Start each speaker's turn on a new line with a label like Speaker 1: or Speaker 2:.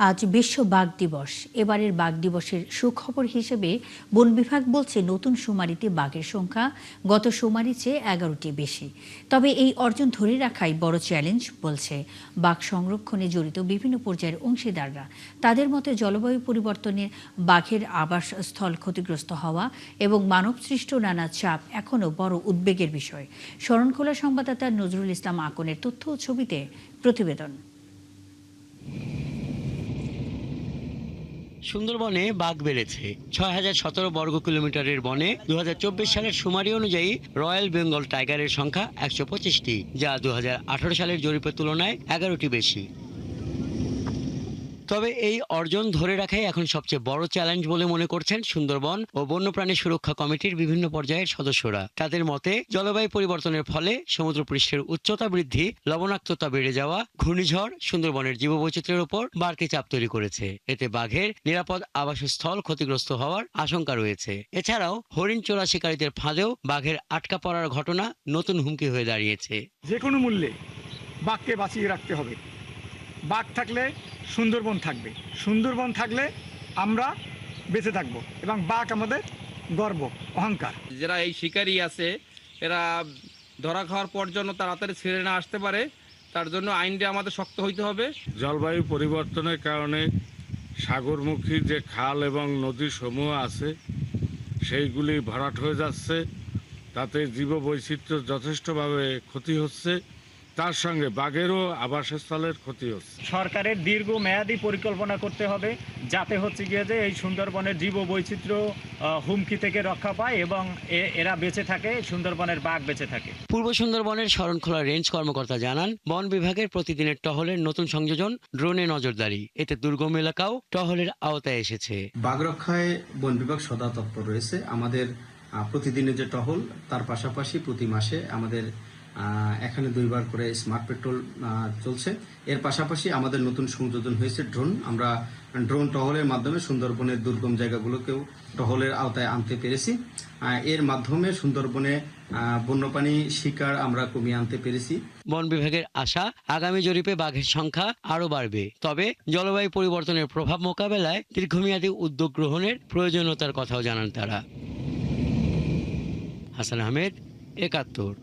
Speaker 1: আজ বিশ্ব বাঘ দিবস। এবারের বাঘ দিবসের সুখবর হিসেবে বন বিভাগ বলছে নতুন শুমারিতে বাঘের সংখ্যা গত শুমারির চেয়ে 11টি বেশি। তবে এই অর্জন ধরে রাখাই বড় চ্যালেঞ্জ বলছে বাঘ সংরক্ষণে জড়িত বিভিন্ন পর্যায়ের অংশীদাররা। তাদের মতে জলবায়ু পরিবর্তনের বাঘের আবাসস্থল ক্ষতিগ্রস্ত হওয়া এবং মানবসৃষ্ট নানা চাপ এখনও বড় উদ্বেগের বিষয়। শরণখোলা সংবাদদাতা নজরুল ইসলাম আকনের তথ্য ও ছবিতে প্রতিবেদন।
Speaker 2: সুন্দরবনে বাঘ বেড়েছে ৬,০১৭ বর্গ কিলোমিটারের বনে ২০২৪ সালের শুমারি অনুযায়ী রয়্যাল বেঙ্গল টাইগারের সংখ্যা ১২৫টি, যা ২০১৮ সালের জরিপের তুলনায় 11টি বেশি। তবে এই অর্জন ধরে রাখাই এখন সবচেয়ে বড় চ্যালেঞ্জ বলে মনে করছেন সুন্দরবন ও বন্যপ্রাণী সুরক্ষা কমিটির বিভিন্ন পর্যায়ের সদস্যরা। তাদের মতে জলবায়ু পরিবর্তনের ফলে সমুদ্রপৃষ্ঠের উচ্চতা বৃদ্ধি, লবণাক্ততা বেড়ে যাওয়া, ঘূর্ণিঝড় সুন্দরবনের জীববৈচিত্র্যের উপর বাড়তি চাপ তৈরি করেছে। এতে বাঘের নিরাপদ আবাসস্থল ক্ষতিগ্রস্ত হওয়ার আশঙ্কা রয়েছে। এছাড়াও হরিণ চোরা শিকারীদের ফাঁদেও বাঘের আটকা পড়ার ঘটনা নতুন হুমকি হয়ে দাঁড়িয়েছে।
Speaker 3: যে কোনো মূল্যে বাঘকে বাঁচিয়ে রাখতে হবে। বাঘ থাকলে সুন্দরবন থাকবে, সুন্দরবন থাকলে আমরা বেঁচে থাকবো এবং বাঘ আমাদের গর্ব, অহংকার।
Speaker 4: যারা এই শিকারী আছে এরা ধরা খাওয়ার পর যেন তাড়াতাড়ি ছেড়ে না আসতে পারে, তার জন্য আইনটা আমাদের শক্ত হইতে হবে।
Speaker 5: জলবায়ু পরিবর্তনের কারণে সাগরমুখী যে খাল এবং নদী সমূহ আছে সেইগুলি ভরাট হয়ে যাচ্ছে, তাতে জীববৈচিত্র্য যথেষ্টভাবে ক্ষতি হচ্ছে, তার সঙ্গে বাঘেরও আবাসস্থলের ক্ষতি হচ্ছে।
Speaker 6: সরকারের দীর্ঘমেয়াদী পরিকল্পনা করতে হবে যাতে হচ্ছে গিয়ে যে এই সুন্দরবনের জীববৈচিত্র্য হুমকি থেকে রক্ষা পায় এবং এরা বেঁচে থাকে, সুন্দরবনের বাঘ বেঁচে থাকে।
Speaker 2: পূর্ব সুন্দরবনের শরণখোলা রেঞ্জ কর্মকর্তা জানান, বন বিভাগের প্রতিদিনের টহলের নতুন সংযোজন ড্রোনে নজরদারি, এতে দুর্গম এলাকাও টহলের আওতায় এসেছে।
Speaker 7: বাঘ রক্ষায় বন বিভাগ সদা তৎপর রয়েছে। আমাদের প্রতিদিনের যে টহল, তার পাশাপাশি প্রতি মাসে আমাদের এখানে 2 বার করে স্মার্ট পেট্রোল চলছে। এর পাশাপাশি আমাদের নতুন সংযোজন হয়েছে ড্রোন। আমরা ড্রোন টহলের মাধ্যমে সুন্দরবনের দুর্গম জায়গাগুলোকেও টহলের আওতায় আনতে পেরেছি। এর মাধ্যমে সুন্দরবনে বন্যপ্রাণী শিকার আমরা কমিয়ে আনতে পেরেছি।
Speaker 2: বন বিভাগের আশা, আগামী জরিপে বাঘের সংখ্যা আরও বাড়বে। তবে জলবায়ু পরিবর্তনের প্রভাব মোকাবেলায় দীর্ঘমেয়াদী উদ্যোগ গ্রহণের প্রয়োজনীয়তার কথাও জানান তারা। হাসান আহমেদ, ৭১।